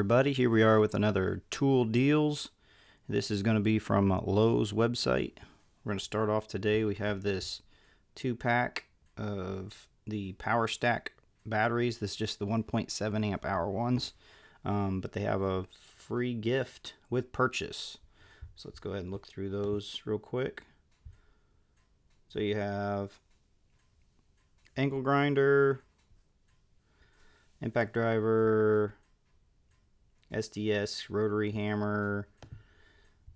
Everybody, here we are with another tool deals. This is going to be from Lowe's website. We're going to start off today. We have this 2-pack of the Power Stack batteries. This is just the 1.7 amp hour ones, but they have a free gift with purchase. So let's go ahead and look through those real quick. So you have angle grinder, impact driver, SDS rotary hammer,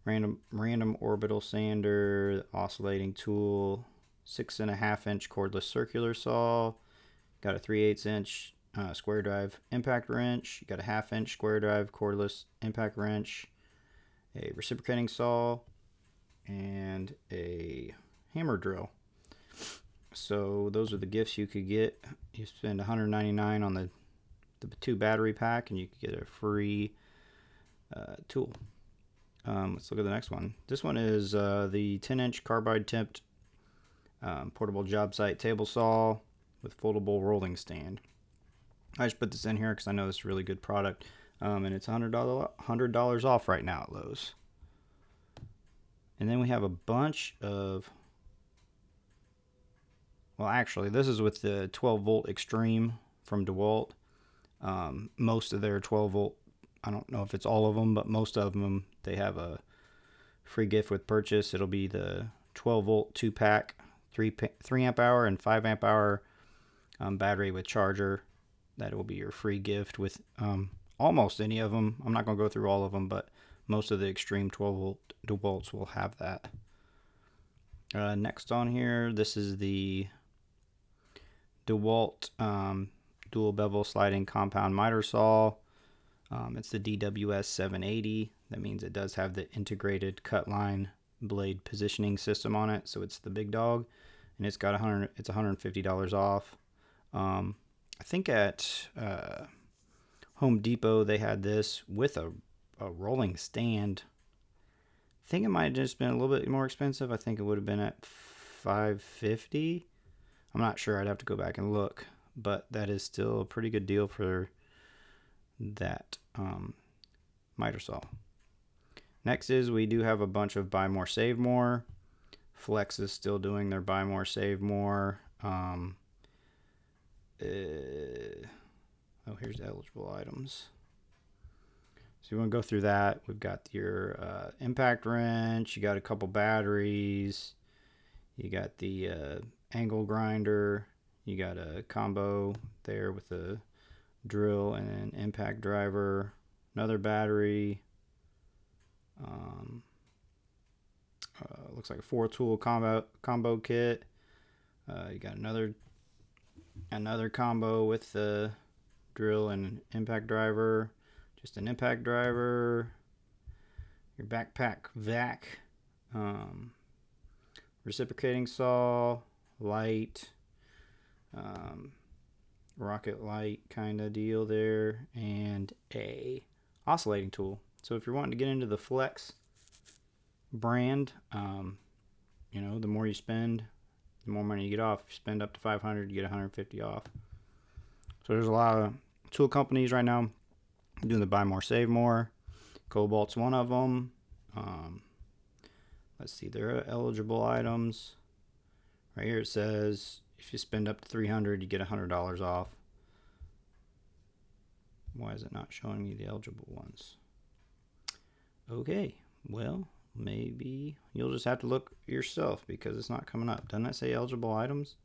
random orbital sander, oscillating tool, 6.5 inch cordless circular saw, got a 3/8 inch square drive impact wrench, you got a 1/2 inch square drive cordless impact wrench, a reciprocating saw, and a hammer drill. So those are the gifts you could get. You spend $199 on the 2 battery pack and you could get a free tool. Let's look at the next one. This one is the 10-inch carbide tipped portable job site table saw with foldable rolling stand. I just put this in here because I know it's a really good product, and it's $100 off right now at Lowe's. And then we have a bunch of, well, actually this is with the 12 volt Extreme from DeWalt. Most of their 12 volt, I don't know if it's all of them, but most of them, they have a free gift with purchase. It'll be the 12 volt 2-pack, 3 amp hour and 5 amp hour battery with charger. That will be your free gift with almost any of them. I'm not going to go through all of them, but most of the Extreme 12 volt DeWalts will have that. Next on here, this is the DeWalt dual bevel sliding compound miter saw. It's the DWS 780. That means it does have the integrated cut line blade positioning system on it, so it's the big dog, and it's got it's $150 off. I think at Home Depot they had this with a rolling stand. I think it might have just been a little bit more expensive. I think it would have been at $550. I'm not sure. I'd have to go back and look, but that is still a pretty good deal for that miter saw. Next is we do have a bunch of buy more save more. Flex is still doing their buy more save more. Oh, here's eligible items. So you want to go through that. We've got your impact wrench. You got a couple batteries. You got the angle grinder. You got a combo there with a drill and an impact driver, another battery, looks like a 4-tool combo kit. You got another combo with the drill and impact driver, just an impact driver, your backpack vac, reciprocating saw, light, rocket light kind of deal there, and a oscillating tool. So if you're wanting to get into the Flex brand, the more you spend, the more money you get off. If you spend up to $500, you get $150 off. So there's a lot of tool companies right now doing the buy more save more. Cobalt's one of them. Let's see, there are eligible items. Right here it says if you spend up to $300, you get $100 off. Why is it not showing me the eligible ones? Okay, well, maybe you'll just have to look yourself because it's not coming up. Doesn't that say eligible items?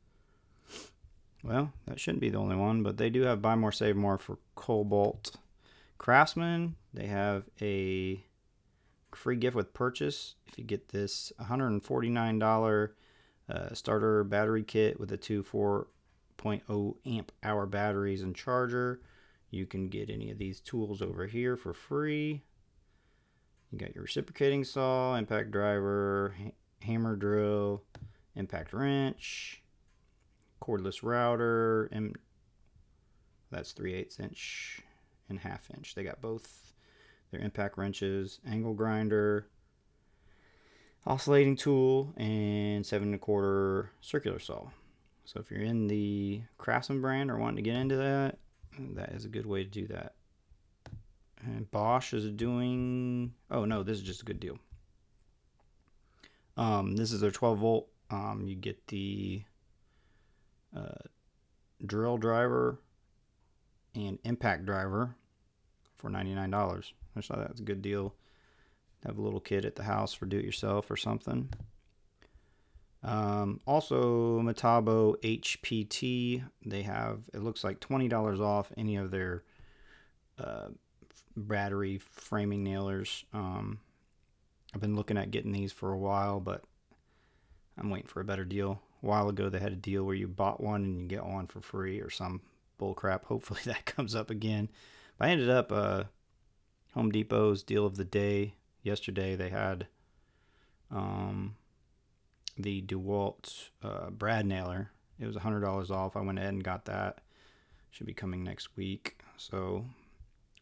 Well, that shouldn't be the only one, but they do have buy more save more for Cobalt. Craftsman, they have a free gift with purchase. If you get this $149 starter battery kit with the 2 4.0 amp hour batteries and charger, you can get any of these tools over here for free. You got your reciprocating saw, impact driver, hammer drill, impact wrench, cordless router, and that's 3/8 inch and 1/2 inch. They got both their impact wrenches, angle grinder, oscillating tool, and 7 1/4 circular saw. So if you're in the Craftsman brand or wanting to get into that, that is a good way to do that. And Bosch is doing, oh no, this is just a good deal. This is their 12 volt. You get the drill driver and impact driver for $99. I just thought that's a good deal. Have a little kit at the house for do-it-yourself or something. Also, Metabo HPT, they have, it looks like $20 off any of their battery framing nailers. I've been looking at getting these for a while, but I'm waiting for a better deal. A while ago, they had a deal where you bought one and you get one for free or some bull crap. Hopefully that comes up again. But I ended up Home Depot's deal of the day. Yesterday they had the DeWalt brad nailer. It was $100 off. I went ahead and got that. Should be coming next week. So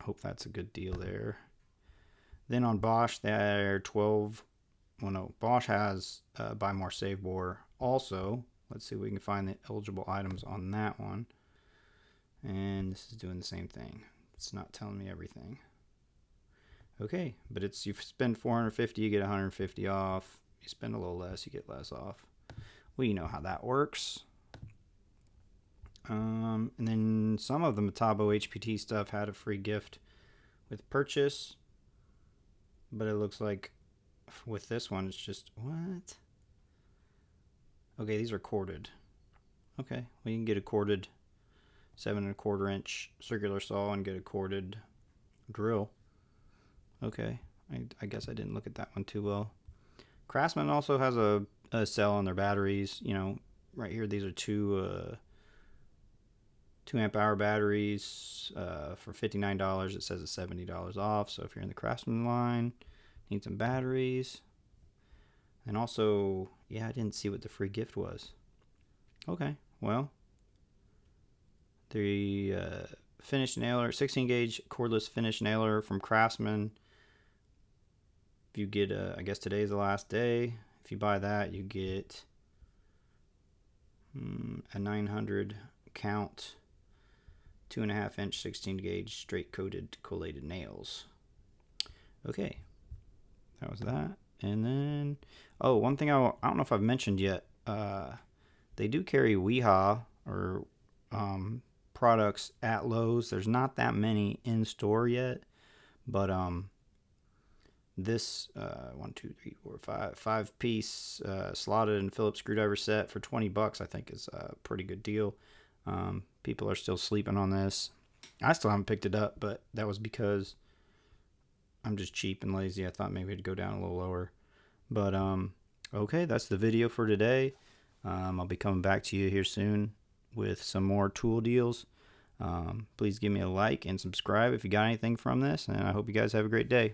hope that's a good deal there. Then on Bosch, they're 12. Well, no, Bosch has Buy More Save More also. Let's see if we can find the eligible items on that one. And this is doing the same thing. It's not telling me everything. Okay, but it's, you spend $450, you get $150 off. You spend a little less, you get less off. Well, you know how that works. And then some of the Metabo HPT stuff had a free gift with purchase. But it looks like with this one, it's just, what? Okay, these are corded. Okay, well, you can get a corded 7 1/4 inch circular saw and get a corded drill. Okay, I guess I didn't look at that one too well. Craftsman also has a sell on their batteries. You know, right here, these are two 2 amp hour batteries for $59. It says it's $70 off. So if you're in the Craftsman line, need some batteries. And also, yeah, I didn't see what the free gift was. Okay, well, the finish nailer, 16 gauge cordless finish nailer from Craftsman. If you get, I guess today's the last day. If you buy that, you get a 900 count 2.5 inch 16 gauge straight collated nails. Okay, that was that. And then, oh, one thing I don't know if I've mentioned yet. They do carry Wiha or products at Lowe's. There's not that many in store yet, but this 1, 2, 3, 4, 5 piece slotted and Phillips screwdriver set for $20 I think is a pretty good deal. People are still sleeping on this. I still haven't picked it up, but that was because I'm just cheap and lazy. I thought maybe it'd go down a little lower. But okay, that's the video for today. I'll be coming back to you here soon with some more tool deals. Please give me a like and subscribe if you got anything from this, and I hope you guys have a great day.